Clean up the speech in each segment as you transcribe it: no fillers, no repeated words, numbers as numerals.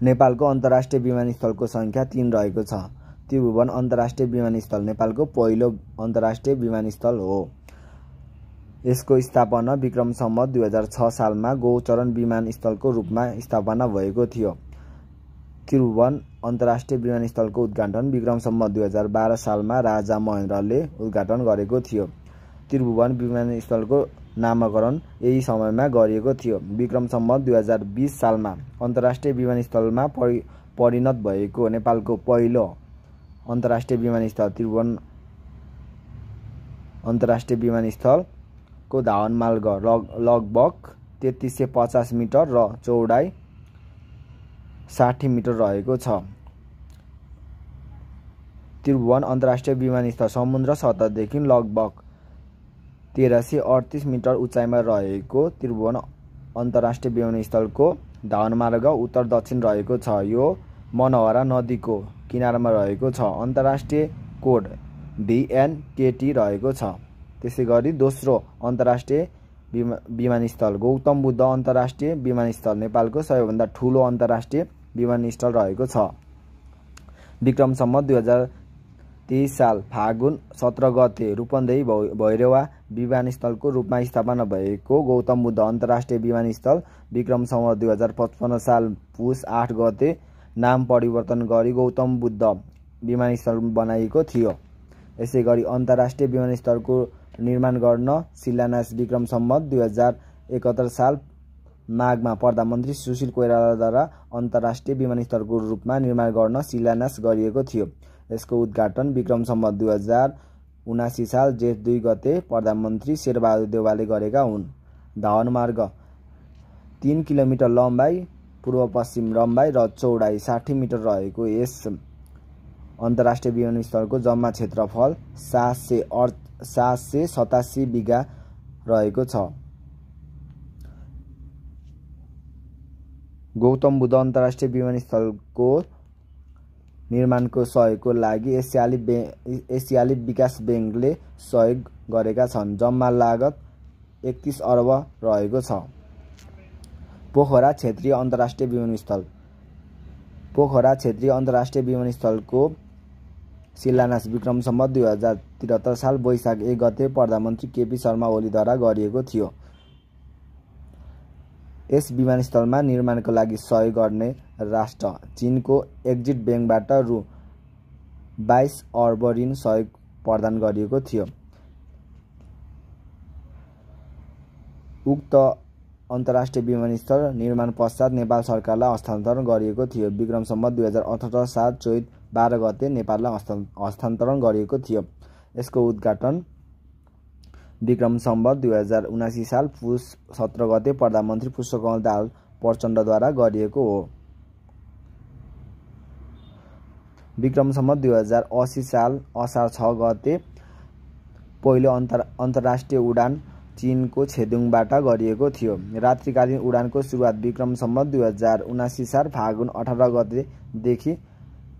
नेपालको अन्तर्राष्ट्रिय विमानस्थलको संख्या 3 रहेको छ। त्रिभुवन अन्तर्राष्ट्रिय विमानस्थल नेपालको पहिलो अन्तर्राष्ट्रिय विमानस्थल हो। यसको स्थापना विक्रम सम्वत 2006 सालमा गौचरण विमानस्थलको रूपमा स्थापना भएको थियो। त्रिभुवन अन्तर्राष्ट्रिय विमानस्थलको उद्घाटन विक्रम सम्वत 2012 सालमा राजा महेन्द्रले उद्घाटन गरेको थियो। त्रिभुवन विमानस्थलको नामकरण यही समयमा गरिएको थियो। विक्रम सम्वत 2020 सालमा अन्तर्राष्ट्रिय विमानस्थलमा परिणत भएको नेपालको पहिलो अन्तर्राष्ट्रिय विमानस्थल त्रिभुवन अन्तर्राष्ट्रिय विमानस्थलको धावन मार्ग लगभग 3350 मिटर र चौडाइ 60 मिटर रहेको छ। त्रिभुवन अन्तर्राष्ट्रिय विमानस्थल समुद्र सतहदेखि लगभग 1338 मिटर उचाइमा रहेको त्रिभुवन अन्तर्राष्ट्रिय विमानस्थलको धावन मार्ग उत्तर दक्षिण रहेको छ। यो मनोहरा नदीको किनारमा रहेको छ। अन्तर्राष्ट्रिय कोड DNKT रहेको छ। त्यसैगरी दोस्रो अन्तर्राष्ट्रिय विमानस्थल गौतम बुद्ध अन्तर्राष्ट्रिय विमानस्थल नेपालको सबैभन्दा ठूलो अन्तर्राष्ट्रिय विमानस्थल रहेको छ। विक्रम सम्वत 2023 साल फागुन 17 गते रूपन्देही भैरवा विमानस्थलको रूपमा स्थापना भएको गौतम बुद्ध अन्तर्राष्ट्रिय विमानस्थल विक्रम सम्वत 2055 साल पुस 8 गते नाम परिवर्तन गरी गौतम बुद्ध विमानस्थल बनाइएको थियो। यसैगरी अन्तर्राष्ट्रिय विमानस्थलको निर्माण गर्न शिलान्यास विक्रम सम्वत 2071 साल माघमा प्रधानमन्त्री सुशील कोइरालाद्वारा अन्तर्राष्ट्रिय विमानस्थलको रूपमा निर्माण गर्न शिलान्यास गरिएको थियो। यसको उद्घाटन विक्रम सम्वत 2079 साल जेठ 2 गते प्रधानमन्त्री शेरबहादुर देउवाले गरेका हुन्। धावन मार्ग 3 किलोमिटर लम्बाइ, पूर्व पश्चिम लम्बाइ र चौडाइ 60 मिटर रहेको यस अन्तर्राष्ट्रिय विमानस्थलको जम्मा क्षेत्रफल 787 बिघा रहेको छ। गौतम बुद्ध अन्तर्राष्ट्रिय विमानस्थलको निर्माणको सहयोगको लागि एसियाली विकास बैंकले सहयोग गरेका छन्। जम्मा लागत 31 अर्ब रहेको छ। पोखरा क्षेत्रीय अन्तर्राष्ट्रिय विमानस्थल पोखरा क्षेत्रीय अन्तर्राष्ट्रिय विमानस्थलको शिलान्यास विक्रम सम्वत 2073 साल वैशाख 1 गते प्रधानमन्त्री केपी शर्मा ओलीद्वारा गरिएको थियो। यस विमानस्थलमा निर्माणको लागि सहयोग गर्ने राष्ट्र चीनको एक्जिट बैंकबाट रु 22 अर्ब ऋण सहयोग प्रदान गरिएको थियो। उक्त अन्तर्राष्ट्रिय विमानस्थल निर्माण पश्चात नेपाल सरकारलाई हस्तान्तरण गरिएको थियो। विक्रम सम्वत 2018 साल चैत 12 गते नेपाललाई हस्तान्तरण गरिएको थियो। यसको उद्घाटन विक्रम सम्वत 2079 साल पुस 17 गते प्रधानमन्त्री पुष्पकमल दाहाल प्रचण्डद्वारा गरिएको हो। विक्रम सम्वत 2080 साल असार 6 गते पहिलो अन्तर्राष्ट्रिय उडान चीनको छेदुङबाट गरिएको थियो। रात्रिकालीन उडानको सुरुवात विक्रम सम्वत 2079 साल फागुन 18 गतेदेखि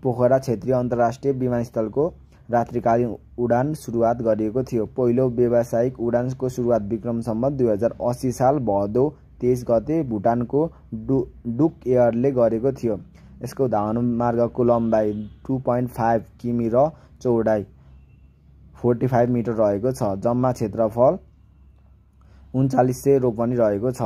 पोखरा क्षेत्रीय अन्तर्राष्ट्रिय विमानस्थलको रात्रिकालीन उडान सुरुवात गरिएको थियो। पहिलो व्यावसायिक उडानको सुरुवात विक्रम सम्वत 2080 साल भदौ 23 गते भुटानको डुक एयरले गरेको थियो। यसको धावन मार्गको लम्बाइ 2.5 किमि र चौडाइ 45 मिटर रहेको छ। जम्मा क्षेत्रफल 3900 रोपनि रहेको छ।